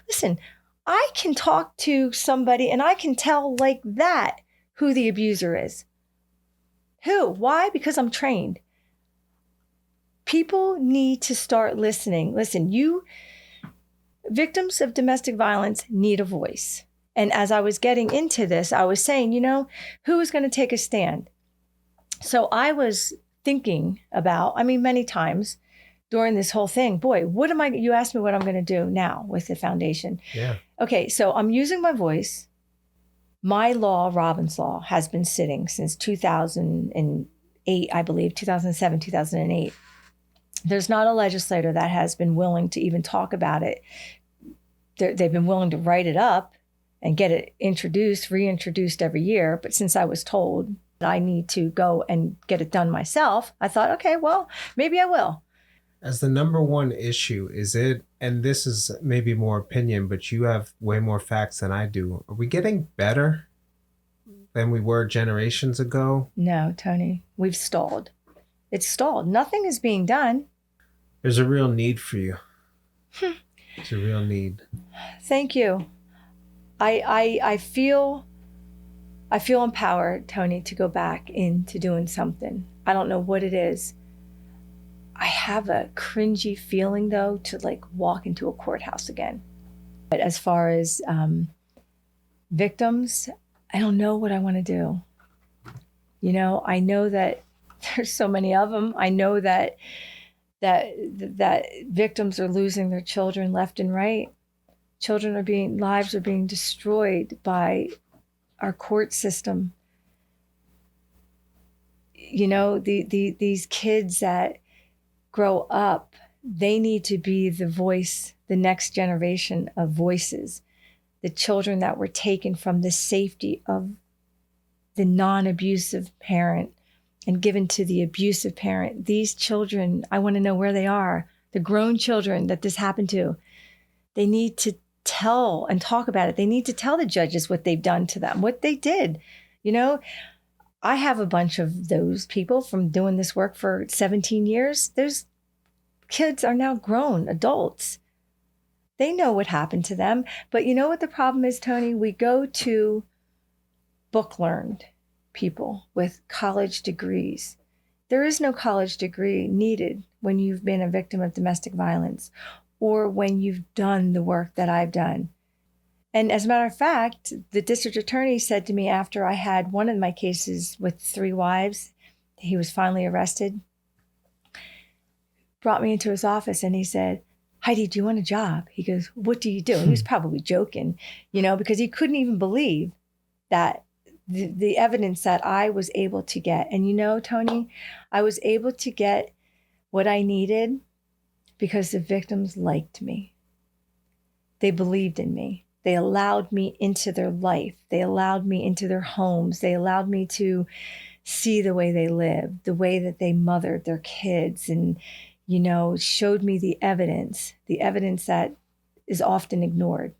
Listen, I can talk to somebody and I can tell like that who the abuser is. Who? Why? Because I'm trained. People need to start listening. Listen, victims of domestic violence need a voice. And as I was getting into this, I was saying, who is going to take a stand? So I was thinking about, many times during this whole thing, boy, you asked me what I'm going to do now with the foundation. Yeah. Okay, so I'm using my voice. My law, Robin's Law, has been sitting since 2008, I believe, 2007, 2008. There's not a legislator that has been willing to even talk about it. They've been willing to write it up and get it reintroduced every year. But since I was told that I need to go and get it done myself, I thought, okay, well, maybe I will. As the number one issue, is it, and this is maybe more opinion, but you have way more facts than I do. Are we getting better than we were generations ago? No, Tony, we've stalled. It's stalled. Nothing is being done. There's a real need for you. It's a real need. Thank you. I feel empowered, Tony, to go back into doing something. I don't know what it is. I have a cringy feeling, though, to like walk into a courthouse again. But as far as victims, I don't know what I want to do. I know that there's so many of them. I know that victims are losing their children left and right. Lives are being destroyed by our court system. These kids that grow up, they need to be the voice, the next generation of voices. The children that were taken from the safety of the non-abusive parent and given to the abusive parent. These children, I want to know where they are. The grown children that this happened to, they need to tell and talk about it. They need to tell the judges what they've done to them, what they did. I have a bunch of those people from doing this work for 17 years. Those kids are now grown adults. They know what happened to them. But you know what the problem is, Tony? We go to book learned people with college degrees. There is no college degree needed when you've been a victim of domestic violence or when you've done the work that I've done. And as a matter of fact, the district attorney said to me after I had one of my cases with 3 wives, he was finally arrested, brought me into his office and he said, Heidi, do you want a job? He goes, what do you do? And he was probably joking, because he couldn't even believe that the evidence that I was able to get. And Tony, I was able to get what I needed because the victims liked me. They believed in me. They allowed me into their life. They allowed me into their homes. They allowed me to see the way they lived, the way that they mothered their kids, and, showed me the evidence that is often ignored.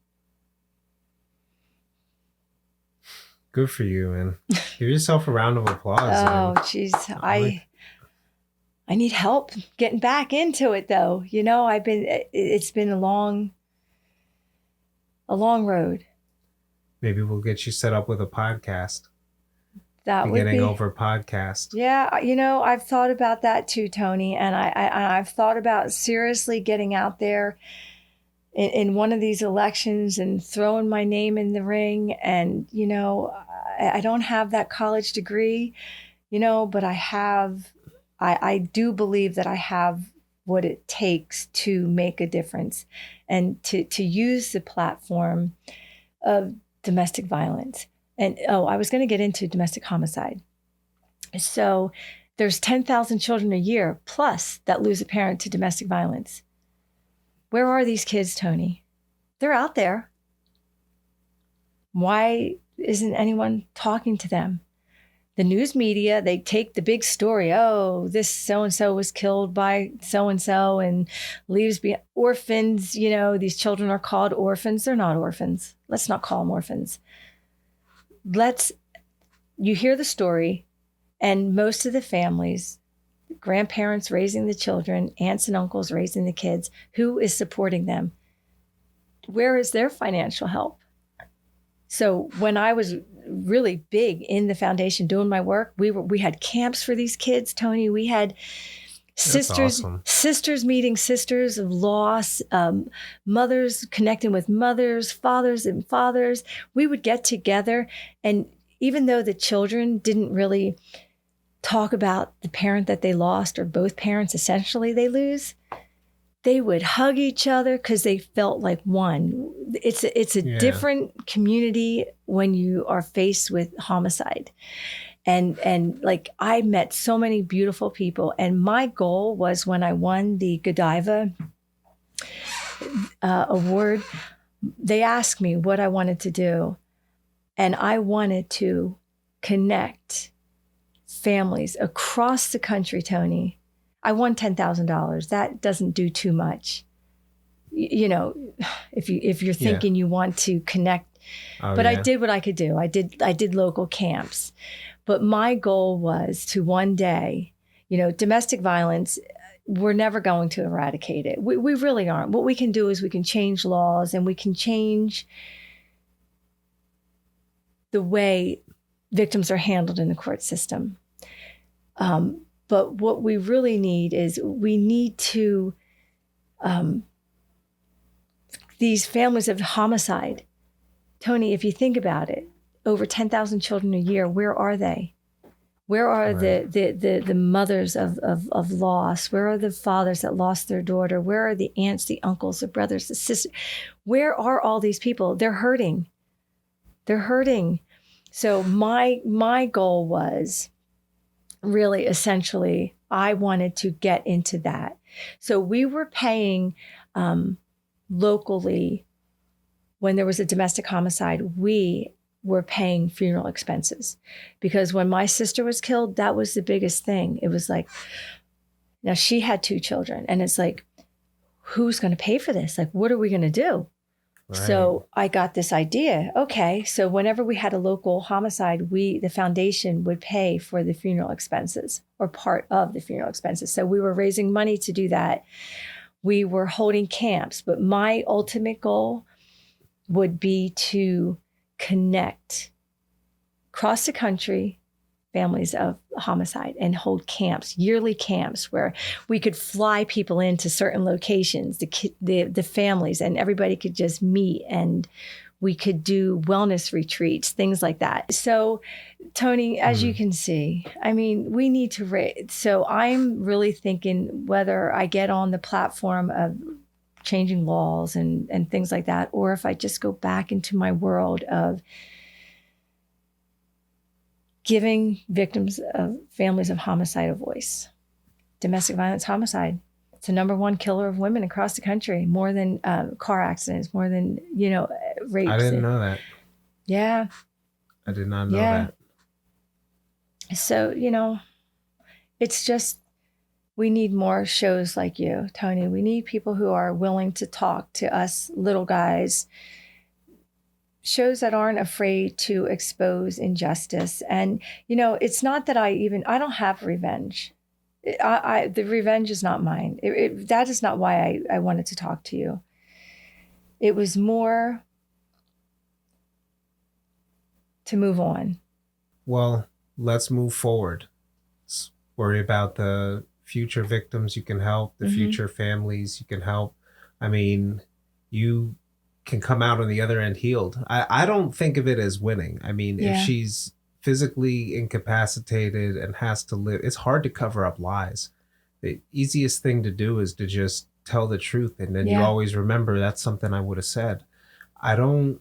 Good for you, man. Give yourself a round of applause. Oh, jeez. I need help getting back into it, though. It's been a long road. Maybe we'll get you set up with a podcast. That would be getting over podcast. Yeah, I've thought about that too, Tony, and I've thought about seriously getting out there in one of these elections and throwing my name in the ring. And I don't have that college degree, but I do believe that I have what it takes to make a difference and to use the platform of domestic violence. And, I was going to get into domestic homicide. So there's 10,000 children a year plus that lose a parent to domestic violence. Where are these kids, Tony? They're out there. Why isn't anyone talking to them? the news media, they take the big story. Oh, this so-and-so was killed by so-and-so and leaves behind orphans. You know, these children are called orphans. They're not orphans. Let's not call them orphans. You hear the story, and most of the families, grandparents raising the children, aunts and uncles raising the kids, who is supporting them? Where is their financial help? So when I was really big in the foundation doing my work, we had camps for these kids, Tony. We had sisters meeting sisters of loss, mothers connecting with mothers, fathers and fathers. We would get together, and even though the children didn't really talk about the parent that they lost, or both parents essentially they lose, they would hug each other because they felt like one. It's a different community when you are faced with homicide. And like, I met so many beautiful people. And my goal was, when I won the Godiva award, they asked me what I wanted to do. And I wanted to connect families across the country, Tony. I won $10,000. That doesn't do too much. You know, if you're thinking you want to connect, I did what I could do. I did local camps. But my goal was to one day, you know, domestic violence, we're never going to eradicate it. We really aren't. What we can do is we can change laws, and we can change the way victims are handled in the court system. But what we really need is these families of homicide. Tony, if you think about it, over 10,000 children a year, where are they? Where are the mothers of loss? Where are the fathers that lost their daughter? Where are the aunts, the uncles, the brothers, the sisters? Where are all these people? They're hurting. They're hurting. So my goal was really, essentially, I wanted to get into that. So we were paying locally, when there was a domestic homicide, we were paying funeral expenses. Because when my sister was killed, that was the biggest thing. It was like, now she had 2 children, and it's like, who's going to pay for this? Like, what are we going to do? Right. So I got this idea. Okay, so whenever we had a local homicide, the foundation would pay for the funeral expenses, or part of the funeral expenses. So we were raising money to do that. We were holding camps, but my ultimate goal would be to connect across the country families of homicide and hold camps, yearly camps, where we could fly people into certain locations, the families, and everybody could just meet, and we could do wellness retreats, things like that. So, Tony, as you can see, I mean, we need to so I'm really thinking whether I get on the platform of changing laws and things like that, or if I just go back into my world of giving victims of families of homicide a voice. Domestic violence, homicide. It's the #1 killer of women across the country, more than car accidents, more than, rapes. I didn't know that. Yeah. I did not know that. So, it's just, we need more shows like you, Tony. We need people who are willing to talk to us little guys. Shows that aren't afraid to expose injustice. And, it's not that I don't have revenge. The revenge is not mine. That is not why I wanted to talk to you. It was more to move on. Well, let's move forward. Let's worry about the future victims you can help, the future families you can help. I mean, you can come out on the other end healed. I don't think of it as winning. I mean, if she's physically incapacitated and has to live, it's hard to cover up lies. The easiest thing to do is to just tell the truth, and then you always remember that's something I would have said. I don't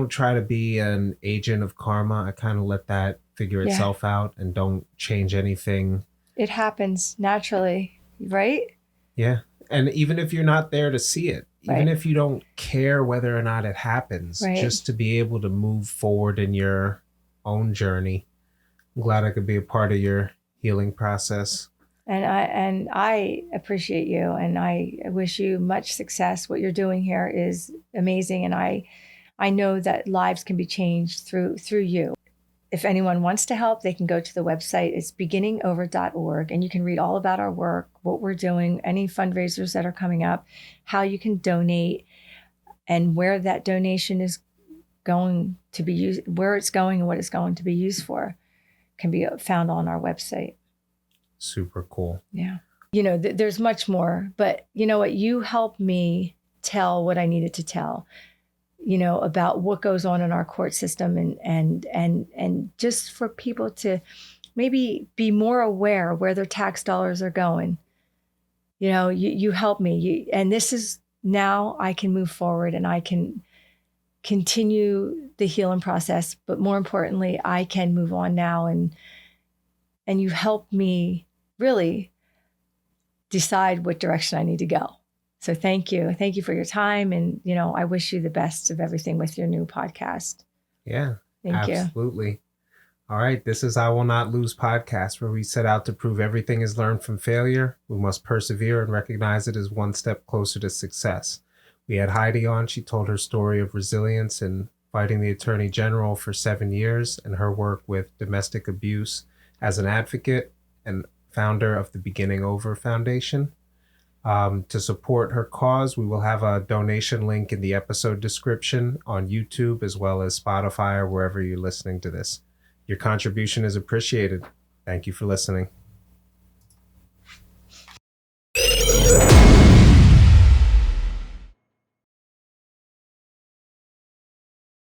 try to be an agent of karma. I kind of let that figure itself out and don't change anything. It happens naturally, right? Yeah. And even if you're not there to see it, even if you don't care whether or not it happens, just to be able to move forward in your own journey. I'm glad I could be a part of your healing process. And I appreciate you, and I wish you much success. What you're doing here is amazing, and I know that lives can be changed through you. If anyone wants to help, they can go to the website. It's beginningover.org, and you can read all about our work, what we're doing, any fundraisers that are coming up, how you can donate, and where that donation is going to be used, where it's going and what it's going to be used for can be found on our website. Super cool. Yeah. There's much more, but you know what? You helped me tell what I needed to tell, about what goes on in our court system, and just for people to maybe be more aware where their tax dollars are going. You helped me, and this is now I can move forward and I can continue the healing process, but more importantly, I can move on now, and you helped me really decide what direction I need to go. So thank you. Thank you for your time. And, I wish you the best of everything with your new podcast. Yeah, thank you. Absolutely. All right. This is I Will Not Lose podcast, where we set out to prove everything is learned from failure. We must persevere and recognize it as one step closer to success. We had Heidi on. She told her story of resilience and fighting the Attorney General for 7 years, and her work with domestic abuse as an advocate and founder of the Beginning Over Foundation. To support her cause, we will have a donation link in the episode description on YouTube, as well as Spotify or wherever you're listening to this. Your contribution is appreciated. Thank you for listening.